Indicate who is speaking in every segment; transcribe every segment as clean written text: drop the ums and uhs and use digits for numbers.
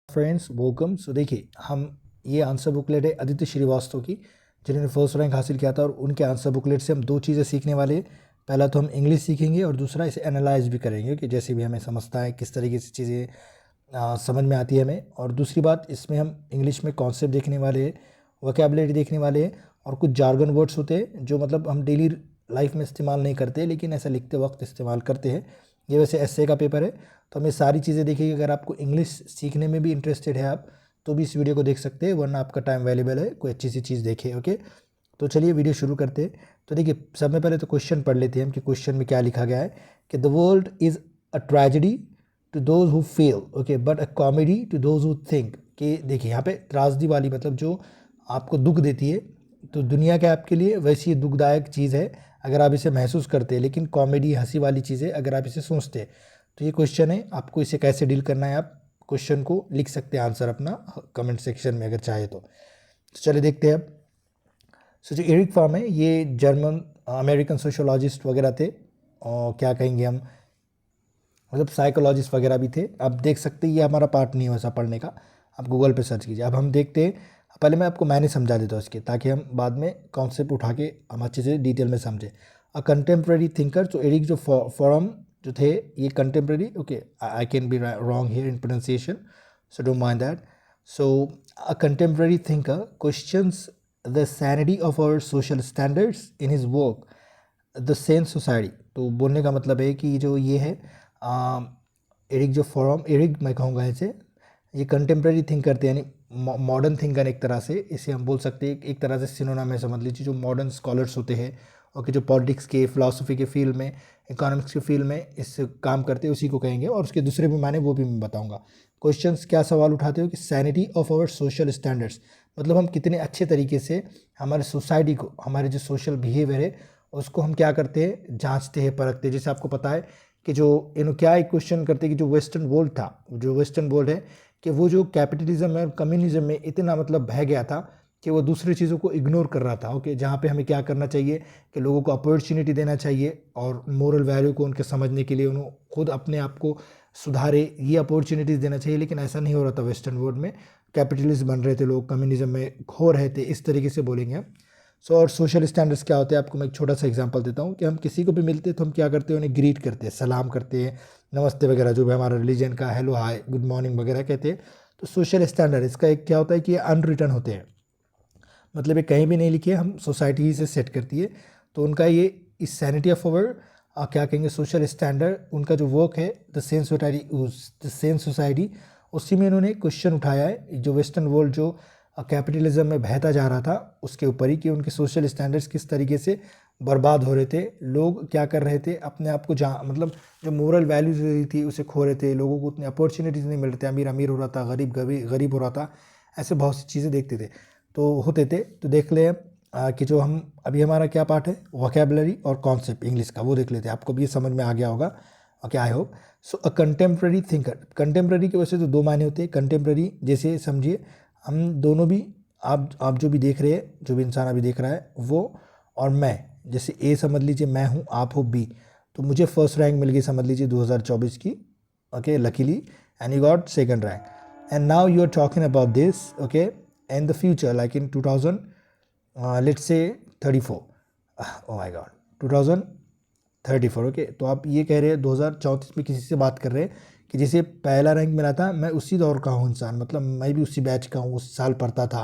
Speaker 1: Friends welcome. सो देखिए, हम ये आंसर बुकलेट है आदित्य श्रीवास्तव की, जिन्होंने फर्स्ट रैंक हासिल किया था, और उनके आंसर बुकलेट से हम दो चीज़ें सीखने वाले हैं। पहला तो हम इंग्लिश सीखेंगे और दूसरा इसे एनालाइज भी करेंगे कि जैसे भी हमें समझता है किस तरीके से चीज़ें समझ में आती है हमें। और दूसरी बात, इसमें हम इंग्लिश में कॉन्सेप्ट देखने वाले हैं, वोकैबुलरी देखने वाले हैं, और कुछ जार्गन वर्ड्स होते हैं जो मतलब हम डेली लाइफ में इस्तेमाल नहीं करते लेकिन ऐसा लिखते वक्त इस्तेमाल करते हैं। ये वैसे एस्से का पेपर है, तो हमें सारी चीज़ें देखिए। अगर आपको इंग्लिश सीखने में भी इंटरेस्टेड है आप, तो भी इस वीडियो को देख सकते हैं, वरना आपका टाइम वैल्यूबल है, कोई अच्छी सी चीज़ देखिए। ओके, तो चलिए वीडियो शुरू करते हैं। तो देखिए, सबसे पहले तो क्वेश्चन पढ़ लेते हैं हम कि क्वेश्चन में क्या लिखा गया है कि the world is a tragedy to those who feel, okay, but a comedy to those who think. कि देखिए, यहाँ पे त्रासदी वाली मतलब जो आपको दुख देती है, तो दुनिया क्या आपके लिए वैसी दुखदायक चीज़ है अगर आप इसे महसूस करते हैं, लेकिन कॉमेडी हंसी वाली चीज़ है अगर आप इसे सोचते हैं। तो ये क्वेश्चन है, आपको इसे कैसे डील करना है। आप क्वेश्चन को लिख सकते हैं आंसर अपना कमेंट सेक्शन में अगर चाहे तो चलिए देखते हैं अब। सो जो एरिक फॉर्म है, ये जर्मन अमेरिकन सोशोलॉजिस्ट वगैरह थे, और क्या कहेंगे हम, मतलब साइकोलॉजिस्ट वगैरह भी थे। आप देख सकते हैं, ये हमारा पार्ट नहीं है वैसा पढ़ने का, आप गूगल पे सर्च कीजिए। अब हम देखते हैं, पहले मैं आपको मैंने समझा देता हूँ इसके, ताकि हम बाद में कॉन्सेप्ट उठा के हम अच्छे से डिटेल में समझें। अ कंटेम्प्रेरी थिंकर, तो एरिक जो फॉरम जो थे, ये contemporary, okay, I can be wrong here in pronunciation, so don't mind that. So a contemporary thinker questions the sanity of our social standards in his work the sense society. तो बोलने का मतलब है कि जो ये है एरिक जो फॉरम, एरिक मैं कहूँगा इसे, ये कंटेम्प्रेरी थिंक करते हैं, यानी मॉडर्न थिंकर एक तरह से इसे हम बोल सकते हैं। एक तरह से सिनोनिम है, समझ लीजिए, जो मॉडर्न स्कॉलर्स होते हैं और कि जो पॉलिटिक्स के, फिलासफी के फील्ड में, इकोनॉमिक्स के फील्ड में इस काम करते हैं, उसी को कहेंगे। और उसके दूसरे भी माने वो भी मैं बताऊंगा। क्वेश्चंस क्या सवाल उठाते हो कि sanity of our social standards, मतलब हम कितने अच्छे तरीके से हमारे सोसाइटी को, हमारे जो सोशल बिहेवियर है उसको हम क्या करते हैं, जांचते हैं, परखते हैं। जैसे आपको पता है कि जो क्या एक क्वेश्चन करते हैं कि जो वेस्टर्न वर्ल्ड था, जो वेस्टर्न वर्ल्ड है, कि वो जो कैपिटलिज्म और कम्युनिज्म में इतना मतलब बह गया था कि वो दूसरी चीज़ों को इग्नोर कर रहा था। ओके, जहाँ पे हमें क्या करना चाहिए कि लोगों को अपॉर्चुनिटी देना चाहिए, और मोरल वैल्यू को उनके समझने के लिए उन्होंने खुद अपने आप को सुधारे, ये अपॉर्चुनिटीज़ देना चाहिए। लेकिन ऐसा नहीं हो रहा था वेस्टर्न वर्ल्ड में, कैपिटलिस्ट बन रहे थे लोग, कम्युनिज्म में खो रहे थे, इस तरीके से बोलेंगे हम। सो और सोशल स्टैंडर्ड्स क्या होते हैं, आपको मैं एक छोटा सा एग्जांपल देता हूँ कि हम किसी को भी मिलते हैं तो हम क्या करते हैं, उन्हें ग्रीट करते हैं, सलाम करते हैं, नमस्ते वगैरह, जो भी हमारा रिलीजन का हेलो हाय गुड मॉर्निंग वगैरह कहते हैं। तो सोशल स्टैंडर्ड इसका एक क्या होता है कि ये अनरिटन होते हैं, मतलब ये कहीं भी नहीं लिखे, हम सोसाइटी ही से सेट करती है। तो उनका ये इस सैनिटी ऑफ अवर क्या कहेंगे, सोशल स्टैंडर्ड, उनका जो वर्क है द सेंस सोसाइटी, उसी में इन्होंने क्वेश्चन उठाया है जो वेस्टर्न वर्ल्ड जो कैपिटलिज्म में बहता जा रहा था उसके ऊपर ही, कि उनके सोशल स्टैंडर्ड्स किस तरीके से बर्बाद हो रहे थे, लोग क्या कर रहे थे, अपने आप को जहाँ मतलब जो मोरल वैल्यूज रही थी उसे खो रहे थे, लोगों को उतनी अपॉर्चुनिटीज़ नहीं मिल रहे थे, अमीर अमीर हो रहा था, गरीब गरीब हो रहा था, ऐसे बहुत सी चीज़ें देखते थे, तो होते थे। तो देख ले कि जो हम अभी हमारा क्या पार्ट है, वोकैबुलरी और कॉन्सेप्ट इंग्लिश का, वो देख लेते हैं। आपको भी ये समझ में आ गया होगा, okay, I hope. So a contemporary thinker, contemporary के वैसे तो दो मायने होते हैं। कंटेम्प्रेरी जैसे समझिए, हम दोनों भी, आप जो भी देख रहे हैं, जो भी इंसान अभी देख रहा है वो, और मैं, जैसे ए समझ लीजिए मैं हूँ, आप हो बी, तो मुझे फर्स्ट रैंक मिल गई समझ लीजिए 2024 की, okay, luckily, and you got second rank, and now you are talking about this, okay, in the future like in 2000 let's say 34, oh my God, 2034, okay. तो आप ये कह रहे हैं 2034 में किसी से बात कर रहे हैं कि जिसे पहला रैंक मिला था, मैं उसी दौर का हूँ इंसान, मतलब मैं भी उसी बैच का हूँ, उस साल पढ़ता था,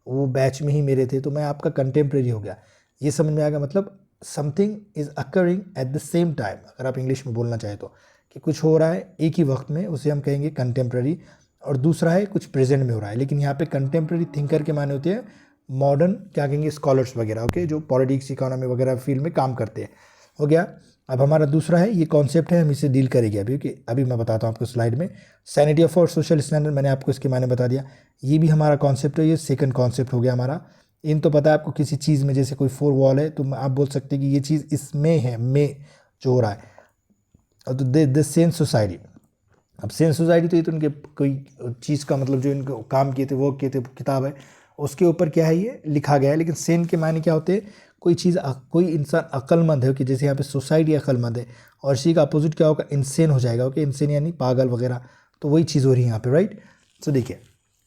Speaker 1: वो बैच में ही मेरे थे, तो मैं आपका कंटेम्प्रेरी हो गया। ये समझ में आ गया, मतलब something is occurring at the same time, अगर आप इंग्लिश में बोलना चाहें तो, कि कुछ हो रहा है एक ही वक्त में, उसे हम कहेंगे कंटेम्प्रेरी। और दूसरा है कुछ प्रेजेंट में हो रहा है, लेकिन यहाँ पे कंटेम्प्रेरी थिंकर के माने होते हैं मॉडर्न, क्या कहेंगे, स्कॉलर्स वगैरह, ओके, जो पॉलिटिक्स इकोनॉमी वगैरह फील्ड में काम करते हैं, हो गया। अब हमारा दूसरा है, ये कॉन्सेप्ट है, हम इसे डील करेंगे अभी, ओके। अभी मैं बताता हूँ आपको स्लाइड में, सैनिटी ऑफ और सोशल स्टैंडर्ड, मैंने आपको इसके माने बता दिया, ये भी हमारा कॉन्सेप्ट है, ये सेकंड कॉन्सेप्ट हो गया हमारा। इन तो पता है आपको, किसी चीज़ में जैसे कोई फोर वॉल है, तो आप बोल सकते हैं कि ये चीज़ इसमें है, में जो हो रहा है, और तो द सेंस सोसाइटी। अब सेंस सोसाइटी तो ये तो उनके कोई चीज़ का मतलब जो इनको काम किए थे, वर्क किए थे, किताब है, उसके ऊपर क्या है ये लिखा गया है। लेकिन सेन के मायने क्या होते हैं, कोई चीज़, कोई इंसान अक्लमंद है, कि जैसे यहाँ पे सोसाइटी अक्लमंद है, और इसी का अपोजिट क्या होगा, इंसेन हो जाएगा, ओके, इंसेन यानी पागल वगैरह, तो वही चीज़ हो रही है यहाँ पे, राइट। तो देखिए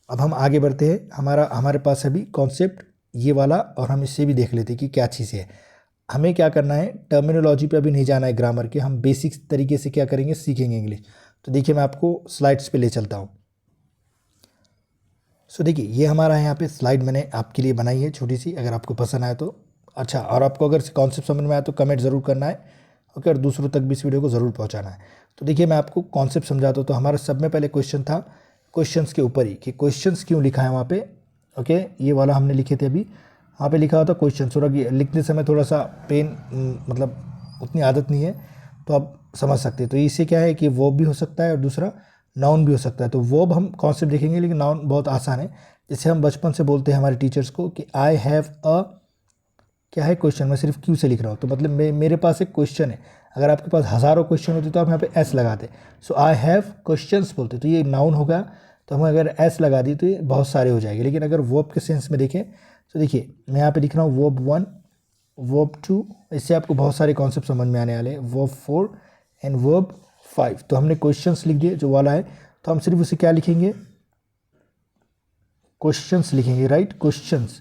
Speaker 1: अब हम आगे बढ़ते हैं, हमारे पास अभी कॉन्सेप्ट ये वाला, और हम इससे भी देख लेते हैं कि क्या चीज़ है। हमें क्या करना है, टर्मिनोलॉजी पे अभी नहीं जाना है ग्रामर के, हम बेसिक तरीके से क्या करेंगे, सीखेंगे इंग्लिश। तो देखिए मैं आपको स्लाइड्स पे ले चलता हूँ। सो देखिए ये हमारा यहाँ पे स्लाइड मैंने आपके लिए बनाई है छोटी सी, अगर आपको पसंद आए तो अच्छा, और आपको अगर कॉन्सेप्ट समझ में आया तो कमेंट ज़रूर करना है, ओके, और दूसरों तक भी इस वीडियो को ज़रूर पहुँचाना है। तो देखिए मैं आपको कॉन्सेप्ट समझाता हूँ। तो हमारा सब में पहले क्वेश्चन था, क्वेश्चंस के ऊपर ही कि क्वेश्चंस क्यों लिखा है वहाँ पे, ओके, ये वाला हमने लिखे थे अभी, वहाँ पे लिखा हुआ था क्वेश्चन। थोड़ा लिखने समय थोड़ा सा पेन, मतलब उतनी आदत नहीं है, तो आप समझ सकते हैं। तो इससे क्या है कि वर्ब भी हो सकता है और दूसरा नाउन भी हो सकता है। तो वर्ब हम कॉन्सेप्ट देखेंगे, लेकिन नाउन बहुत आसान है। जैसे हम बचपन से बोलते हैं हमारे टीचर्स को कि आई हैव अ क्या है क्वेश्चन, मैं सिर्फ क्यू से लिख रहा हूँ, तो मतलब मेरे पास एक क्वेश्चन है। अगर आपके पास हज़ारों क्वेश्चन होते तो आप यहाँ पे एस लगाते, सो आई हैव क्वेश्चंस बोलते, तो ये नाउन होगा। तो हम अगर एस लगा दी तो ये बहुत सारे हो जाएंगे। लेकिन अगर वर्ब के सेंस में देखें तो देखिए मैं यहाँ पे लिख रहा हूँ वर्ब 1, वर्ब 2, इससे आपको बहुत सारे कॉन्सेप्ट समझ में आने वाले हैं, वर्ब 4 एंड वर्ब 5। तो हमने क्वेश्चंस लिख दिए जो वाला है, तो हम सिर्फ उसे क्या लिखेंगे, क्वेश्चंस लिखेंगे, राइट, क्वेश्चंस।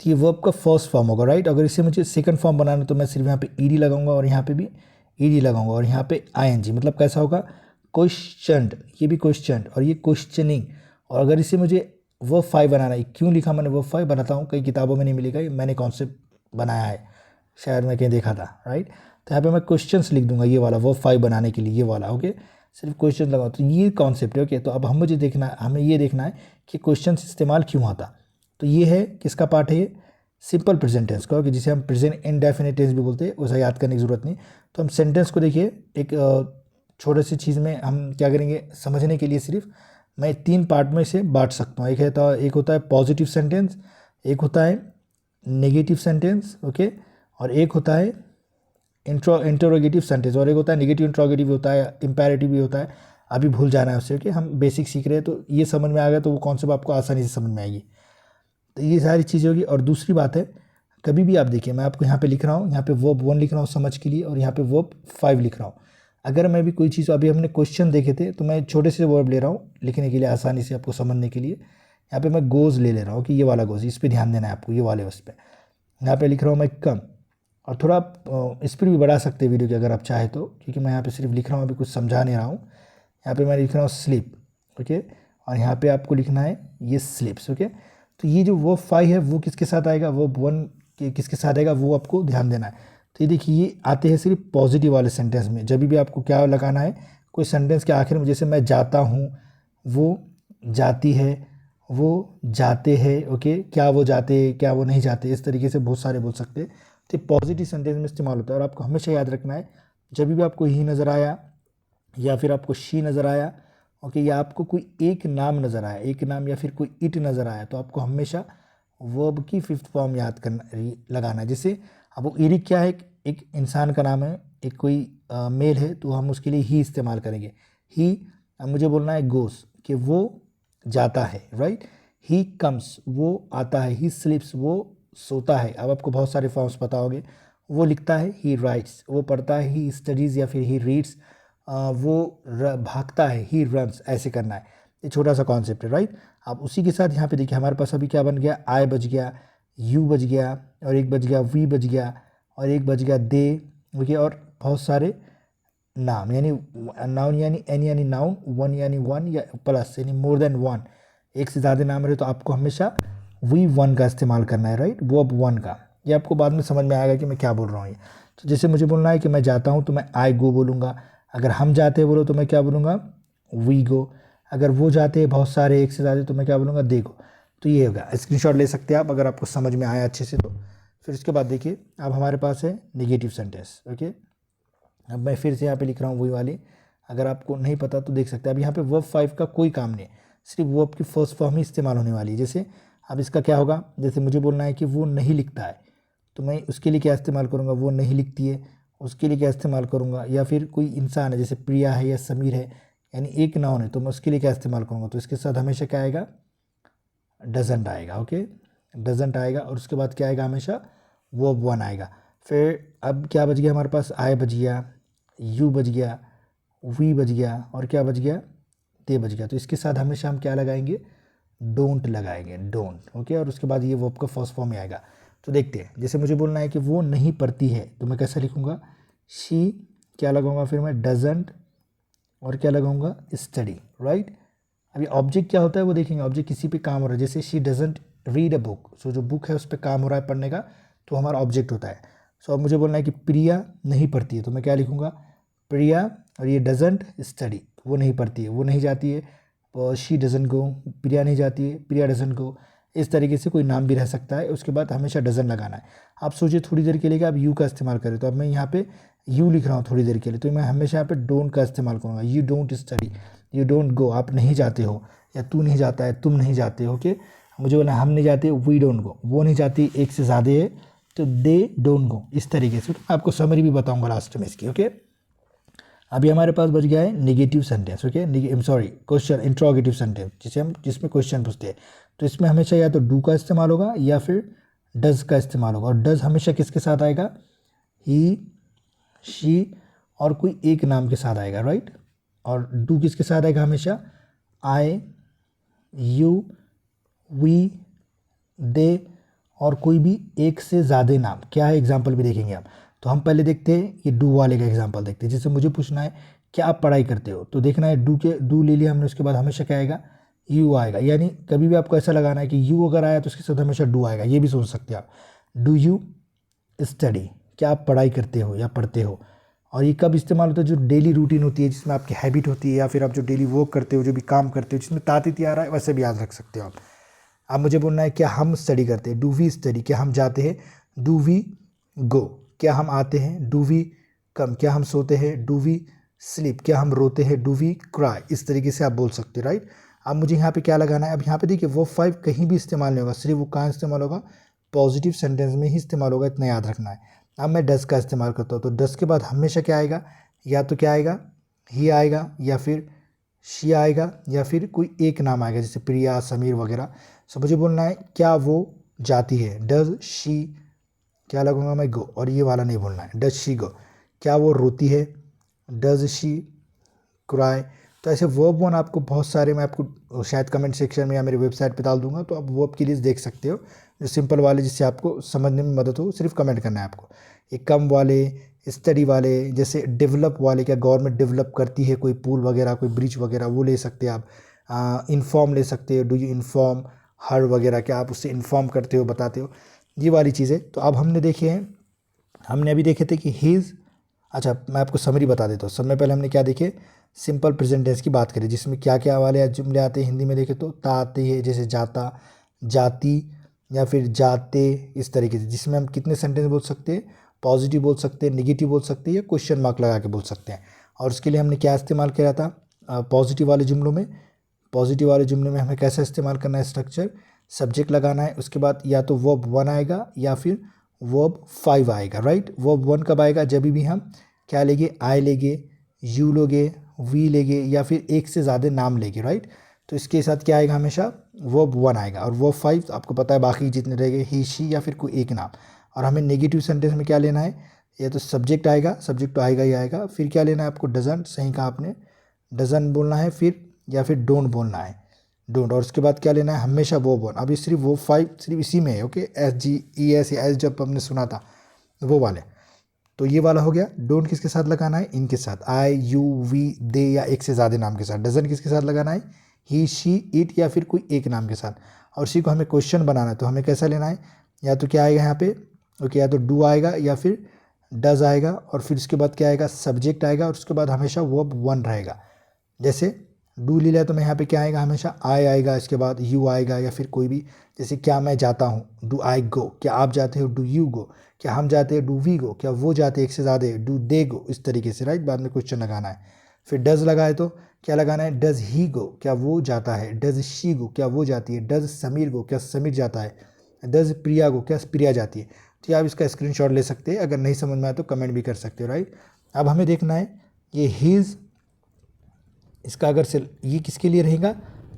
Speaker 1: तो ये वर्ब का फर्स्ट फॉर्म होगा, राइट। अगर इसे मुझे सेकंड फॉर्म बनाना तो मैं सिर्फ यहाँ पे ईडी लगाऊंगा और यहाँ पे भी ईडी लगाऊंगा और यहाँ पे आईएनजी, मतलब कैसा होगा, क्वेश्चनड, ये भी क्वेश्चनड और ये क्वेश्चनिंग। और अगर इसे मुझे वर्ब 5 बनाना है, क्यों लिखा मैंने वर्ब 5, बनाता हूँ, कई किताबों में नहीं मिलेगा, ये मैंने कॉन्सेप्ट बनाया है, शायद मैं कहीं देखा था, राइट। तो यहाँ पे मैं क्वेश्चंस लिख दूंगा, ये वाला वर्ब 5 बनाने के लिए, ये वाला, ओके, सिर्फ क्वेश्चन लगाओ। तो ये कॉन्सेप्ट है, ओके। तो अब हमें ये देखना है कि क्वेश्चन इस्तेमाल क्यों आता। तो ये है किसका पार्ट है, ये सिंपल प्रेजेंट टेंस का, कि जिसे हम प्रेजेंट इंडेफिनिट टेंस भी बोलते हैं, उसे याद करने की ज़रूरत नहीं। तो हम सेंटेंस को देखिए, एक छोटे सी चीज़ में हम क्या करेंगे, समझने के लिए सिर्फ मैं 3 पार्ट में इसे बांट सकता हूँ। एक होता है पॉजिटिव सेंटेंस, एक होता है नेगेटिव सेंटेंस, ओके, और एक होता है इंटरोगेटिव सेंटेंस, और एक होता है नेगेटिव इंट्रोगेटिव भी होता है, इंपेरेटिव भी होता है। अभी भूल जाना है उससे, ओके, हम बेसिक सीख रहे हैं, तो ये समझ में आ गया तो वो कॉन्सेप्ट आपको आसानी से समझ में आएगी। तो ये सारी चीज़ें होगी। और दूसरी बात है, कभी भी आप देखिए, मैं आपको यहाँ पे लिख रहा हूँ, यहाँ पे वर्ब 1 लिख रहा हूँ समझ के लिए, और यहाँ पे वर्ब 5 लिख रहा हूँ। अगर मैं भी कोई चीज़, अभी हमने क्वेश्चन देखे थे, तो मैं छोटे से वर्ब ले रहा हूँ लिखने के लिए, आसानी से आपको समझने के लिए। यहाँ पे मैं गोज़ ले रहा हूँ कि ये वाला गोज़, इस पर ध्यान देना है आपको, ये वाले उस पर। यहाँ पे लिख रहा हूँ मैं कम, और थोड़ा आप स्पीड भी बढ़ा सकते हैं वीडियो की अगर आप चाहे तो, क्योंकि मैं यहाँ पे सिर्फ लिख रहा हूँ, अभी कुछ समझा नहीं रहा हूँ। यहाँ पे मैं लिख रहा हूँ स्लीप, ओके, और यहाँ पे आपको लिखना है ये स्लीप्स, ओके। तो ये जो वर्ब 5 है वो किसके साथ आएगा, वर्ब 1 के किसके साथ आएगा, वो आपको ध्यान देना है। तो ये देखिए ये आते हैं सिर्फ पॉजिटिव वाले सेंटेंस में। जब भी आपको क्या लगाना है, कोई सेंटेंस के आखिर में, जैसे मैं जाता हूँ, वो जाती है, वो जाते हैं, ओके, क्या वो जाते, क्या वो नहीं जाते, इस तरीके से बहुत सारे बोल सकते हैं। तो पॉजिटिव सेंटेंस में इस्तेमाल होता है। और आपको हमेशा याद रखना है, जब भी आपको ही नज़र आया या फिर आपको शी नज़र आया, ओके, या आपको कोई एक नाम नज़र आया, एक नाम या फिर कोई इट नज़र आया, तो आपको हमेशा वर्ब की 5th फॉर्म याद करना, लगाना है। जैसे अब वो इरिक क्या है, एक इंसान का नाम है, एक कोई मेल है, तो हम उसके लिए ही इस्तेमाल करेंगे, ही। अब मुझे बोलना है गोस, कि वो जाता है, राइट, ही कम्स, वो आता है, ही स्लीप्स, वो सोता है। अब आपको बहुत सारे फॉर्म्स पता होंगे, वो लिखता है, ही राइट्स, वो पढ़ता है, ही स्टडीज़ या फिर ही रीड्स, वो भागता है, ही रन्स, ऐसे करना है। ये छोटा सा कॉन्सेप्ट है, राइट। अब उसी के साथ यहाँ पे देखिए हमारे पास अभी क्या बन गया, आई बच गया, यू बच गया, और एक बच गया वी बच गया, और एक बच गया दे, ओके, और बहुत सारे नाम, यानी नाउन यानी एन यानी नाउन, वन यानी वन या प्लस यानी मोर देन वन, एक से ज़्यादा नाम रहे तो आपको हमेशा वी 1 का इस्तेमाल करना है, राइट, वर्ब 1 का। ये आपको बाद में समझ में आएगा कि मैं क्या बोल रहा हूँ ये। तो जैसे मुझे बोलना है कि मैं जाता हूँ, तो मैं आई गो बोलूँगा। अगर हम जाते हैं बोलो तो मैं क्या बोलूँगा, वी गो। अगर वो जाते हैं बहुत सारे, एक से ज़्यादा, तो मैं क्या बोलूँगा, दे गो। तो ये होगा, स्क्रीनशॉट ले सकते हैं आप अगर आपको समझ में आया अच्छे से तो। फिर उसके बाद देखिए अब हमारे पास है नेगेटिव सेंटेंस, ओके। अब मैं फिर से यहाँ पे लिख रहा हूँ वही वाली, अगर आपको नहीं पता तो देख सकते हैं। अब यहाँ पे वर्ब 5 का कोई काम नहीं, सिर्फ वर्ब की फर्स्ट फॉर्म ही इस्तेमाल होने वाली है। जैसे अब इसका क्या होगा, जैसे मुझे बोलना है कि वो नहीं लिखता है, तो मैं उसके लिए क्या इस्तेमाल करूँगा, वो नहीं लिखती है, उसके लिए क्या इस्तेमाल करूँगा। या फिर कोई इंसान है, जैसे प्रिया है या समीर है, यानी एक नाउन है, तो मैं उसके लिए क्या इस्तेमाल करूँगा, तो इसके साथ हमेशा क्या आएगा, डजंट आएगा, ओके, डजंट आएगा। और उसके बाद क्या आएगा, हमेशा वर्ब 1 आएगा। फिर अब क्या बच गया हमारे पास, आई बच गया, यू बच गया, वी बच गया, और क्या बच गया, दे बच गया। तो इसके साथ हमेशा हम क्या लगाएंगे, डोंट लगाएंगे, डोंट। ओके, और उसके बाद ये वर्ब का फर्स्ट फॉर्म में आएगा। तो देखते हैं, जैसे मुझे बोलना है कि वो नहीं पढ़ती है, तो मैं कैसे लिखूँगा, शी क्या लगाऊंगा, फिर मैं डजंट और क्या लगाऊंगा, स्टडी, राइट। अभी ऑब्जेक्ट क्या होता है वो देखेंगे, ऑब्जेक्ट किसी पे काम हो रहा है, जैसे she doesn't read a book, so जो बुक है उस पर काम हो रहा है पढ़ने का, तो हमारा ऑब्जेक्ट होता है। सो अब मुझे बोलना है कि प्रिया नहीं पढ़ती है, तो मैं क्या लिखूँगा, प्रिया, और ये डजंट स्टडी, वो नहीं पढ़ती है, वो नहीं जाती है, और शी डजंट गो, प्रिया नहीं जाती है, प्रिया डजंट गो। इस तरीके से कोई नाम भी रह सकता है, उसके बाद हमेशा डजन लगाना है। आप सोचिए थोड़ी देर के लिए कि आप यू का इस्तेमाल करें, तो अब मैं यहाँ पे यू लिख रहा हूँ थोड़ी देर के लिए, तो मैं हमेशा यहाँ पे डोंट का इस्तेमाल करूँगा। You don't study, you don't go, आप नहीं जाते हो, या तू नहीं जाता है, तुम नहीं जाते हो। ओके, मुझे बोला हम नहीं जाते, वी डोंट गो, वो नहीं जाती एक से ज़्यादा है, तो दे डोंट गो, इस तरीके से। तो मैं आपको समरी भी बताऊँगा लास्ट में इसकी। ओके, अभी हमारे पास बच गया है negative sentence. Okay, sorry, question interrogative sentence, जिसमें क्वेश्चन पूछते हैं। तो इसमें हमेशा या तो डू का इस्तेमाल होगा या फिर डज का इस्तेमाल होगा। और डज हमेशा किसके साथ आएगा, ही, शी और कोई एक नाम के साथ आएगा, राइट। और डू किसके साथ आएगा, हमेशा आई, यू, वी, दे और कोई भी एक से ज़्यादा नाम। क्या है एग्जाम्पल भी देखेंगे आप। तो हम पहले देखते हैं ये डू वाले का एग्जाम्पल देखते हैं। जैसे मुझे पूछना है क्या आप पढ़ाई करते हो, तो देखना है डू ले लिया हमने, उसके बाद हमेशा क्या आएगा, यू आएगा। यानी कभी भी आपको ऐसा लगाना है कि यू अगर आया तो उसके साथ हमेशा डू आएगा, ये भी सोच सकते हैं आप। डू यू स्टडी, क्या आप पढ़ाई करते हो या पढ़ते हो। और ये कब इस्तेमाल होता है, जो डेली रूटीन होती है, जिसमें आपकी हैबिट होती है, या फिर आप जो डेली वर्क करते हो, जो भी काम करते हो, जिसमें तातीती आ रहा है, वैसे भी याद रख सकते हो आप। अब मुझे बोलना है क्या हम स्टडी करते हैं, डू वी स्टडी, क्या हम जाते हैं, डू वी गो, क्या हम आते हैं, डू वी कम, क्या हम सोते हैं, डू वी स्लीप, क्या हम रोते हैं, डू वी क्राई। इस तरीके से आप बोल सकते हो, राइट। अब मुझे यहाँ पे क्या लगाना है, अब यहाँ पे देखिए वो 5 कहीं भी इस्तेमाल नहीं होगा, सिर्फ वो कहाँ इस्तेमाल होगा, पॉजिटिव सेंटेंस में ही इस्तेमाल होगा, इतना याद रखना है। अब मैं डस का इस्तेमाल करता हूँ, तो डस के बाद हमेशा क्या आएगा, या तो क्या आएगा, ही आएगा, या फिर शी आएगा, या फिर कोई एक नाम आएगा, जैसे प्रिया, समीर वगैरह। सो मुझे बोलना है क्या वो जाती है, डज शी, क्या लगूंगा मैं, गो, और ये वाला नहीं बोलना है, डज शी गो। क्या वो रोती है, डज शी क्राई। तो ऐसे वर्ब वन आपको बहुत सारे, मैं आपको शायद कमेंट सेक्शन में या मेरी वेबसाइट पे डाल दूंगा, तो आप वर्ब की लिस्ट देख सकते हो, जो सिंपल वाले जिससे आपको समझने में मदद हो। सिर्फ कमेंट करना है आपको। ये कम वाले, स्टडी वाले, जैसे डेवलप वाले, क्या गवर्नमेंट डेवलप करती है कोई पुल वगैरह, कोई ब्रिज वगैरह, वो ले सकते हैं आप। इन्फॉर्म ले सकते हो, डू यू इन्फॉर्म हर वगैरह, क्या आप उससे इन्फॉर्म करते हो, बताते हो, ये वाली चीज़ें। तो अब हमने देखे हैं, हमने अभी देखे थे कि हीज़। अच्छा, मैं आपको समरी बता देता हूँ। सबसे पहले हमने क्या देखे, सिंपल प्रेजेंट टेंस की बात करें, जिसमें क्या क्या वाले जुमले आते हैं हिंदी में देखे तो ता आते हैं, जैसे जाता, जाती, या फिर जाते, इस तरीके से, जिसमें हम कितने सेंटेंस बोल सकते हैं, पॉजिटिव बोल सकते हैं, निगेटिव बोल सकते हैं, या क्वेश्चन मार्क लगा के बोल सकते हैं। और उसके लिए हमने क्या इस्तेमाल किया था, पॉजिटिव वाले जुमलों में। पॉजिटिव वाले जुमले में हमें कैसा इस्तेमाल करना है, स्ट्रक्चर, सब्जेक्ट लगाना है, उसके बाद या तो वर्ब 1 आएगा या फिर वर्ब 5 आएगा, राइट। वर्ब 1 कब आएगा, जब भी हम क्या लेंगे, आई लेंगे, यू लोगे, वी लेंगे, या फिर एक से ज़्यादा नाम लेंगे, राइट। तो इसके साथ क्या आएगा, हमेशा वर्ब 1 आएगा। और वर्ब 5 आपको पता है बाकी जितने रहेंगे, ही, शी, या फिर कोई एक नाम। और हमें नेगेटिव सेंटेंस में क्या लेना है, या तो सब्जेक्ट आएगा, सब्जेक्ट तो आएगा ही आएगा, फिर क्या लेना है आपको, डजंट, सही कहा आपने, डजंट बोलना है, फिर या फिर डोंट बोलना है, डोंट। और उसके बाद क्या लेना है, हमेशा वो बोल। अभी सिर्फ वो 5 सिर्फ इसी में है। Okay, S G E S, या एस जब हमने सुना था वो वाले, तो ये वाला हो गया। डोंट किसके साथ लगाना है, इनके साथ, आई, यू, वी, दे, या एक से ज़्यादा नाम के साथ। डजन किसके साथ लगाना है, ही, शी, इट, या फिर कोई एक नाम के साथ। और इसी को हमें क्वेश्चन बनाना है, तो हमें कैसा लेना है, या तो क्या आएगा यहाँ पे, ओके, या तो डू आएगा या फिर डज आएगा, और फिर उसके बाद क्या आएगा, सब्जेक्ट आएगा, और उसके बाद हमेशा वर्ब 1 रहेगा। जैसे डू ले लिया तो मैं यहाँ पे क्या आएगा, हमेशा आई आएगा, इसके बाद यू आएगा, या फिर कोई भी, जैसे क्या मैं जाता हूँ, डू आई गो, क्या आप जाते हो, डू यू गो, क्या हम जाते हैं, डू वी गो, क्या वो जाते हैं एक से ज़्यादा, डू दे गो, इस तरीके से, राइट। बाद में क्वेश्चन लगाना है। फिर डज लगाए तो क्या लगाना है, डज ही गो, क्या वो जाता है, डज शी गो, क्या वो जाती है, डज समीर गो, क्या समीर जाता है, डज प्रिया गो, क्या प्रिया जाती है। तो आप इसका स्क्रीनशॉट ले सकते हैं, अगर नहीं समझ में आए तो कमेंट भी कर सकते हो, राइट। अब हमें देखना है ये हीज़, इसका अगर से ये किसके लिए रहेगा,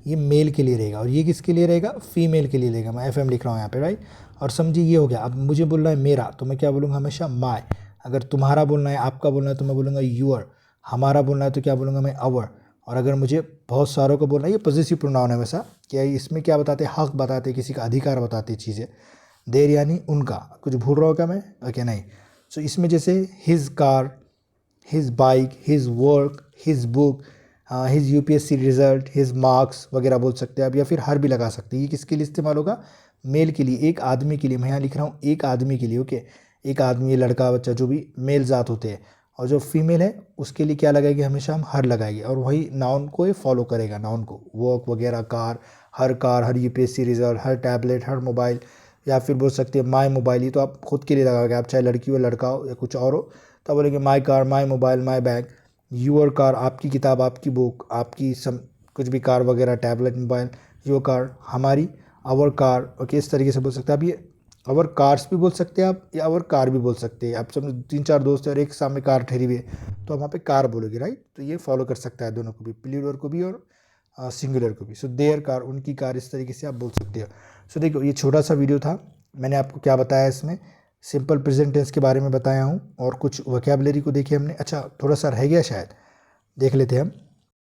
Speaker 1: ये मेल के लिए रहेगा, और ये किसके लिए रहेगा, फीमेल के लिए रहेगा। मैं FM लिख रहा हूँ यहाँ पे, राइट। और समझिए ये हो गया। अब मुझे बोलना है मेरा, तो मैं क्या बोलूँगा, हमेशा माय। अगर तुम्हारा बोलना है, आपका बोलना है, तो मैं बोलूँगा यूअर। हमारा बोलना है तो क्या बोलूँगा मैं, अवर। और अगर मुझे बहुत सारों को बोलना है, ये पॉजिटिव प्रोनाउन है वैसा, क्या इसमें क्या बताते हैं, हक बताते हैं, किसी का अधिकार बताते हैं चीज़ें। देर यानी उनका, कुछ भूल रहा हूँ क्या मैं, ओके नहीं। सो इसमें जैसे his car, his bike, his work, his book, his UPSC result, his marks वगैरह बोल सकते हैं आप, या फिर हर भी लगा सकते हैं। ये किसके लिए इस्तेमाल होगा, मेल के लिए, एक आदमी के लिए। मैं यहाँ लिख रहा हूँ एक आदमी के लिए, ओके। एक आदमी, लड़का, बच्चा, जो भी मेल जात होते हैं। और जो फीमेल है उसके लिए क्या लगाएंगे, हमेशा हम हर लगाएंगे, और वही नाउन को ये फॉलो करेगा, नाउन को, वर्क वगैरह, कार, हर यूपीएससी रिजल्ट, हर टैबलेट, हर मोबाइल, या फिर बोल सकते हैं माई मोबाइल। ये तो आप खुद के लिए लगाओगे, आप चाहे लड़की हो, लड़का हो, या कुछ और हो, तो बोलेंगे my car, my mobile, my bag. Your car, आपकी किताब, आपकी बुक, आपकी कुछ भी कार वगैरह, टैबलेट, मोबाइल। योर कार, हमारी। आवर कार, ओके, इस तरीके से बोल सकते हैं आप। ये आवर कार्स भी बोल सकते हैं आप, या आवर कार भी बोल सकते हैं आप। समझो 3-4 दोस्त हैं और एक सामने कार ठहरी हुई है, तो हम वहाँ पे कार बोलोगे, राइट। तो ये फॉलो कर सकता है दोनों को भी, प्लूरल को भी और सिंगुलर को भी। सो देयर कार, उनकी कार, इस तरीके से आप बोल सकते हो। सो देखो, ये छोटा सा वीडियो था, मैंने आपको क्या बताया इसमें, सिंपल प्रेजेंट टेंस के बारे में बताया हूँ, और कुछ वोकैबुलरी को देखिए हमने। अच्छा, थोड़ा सा रह गया शायद, देख लेते हैं हम।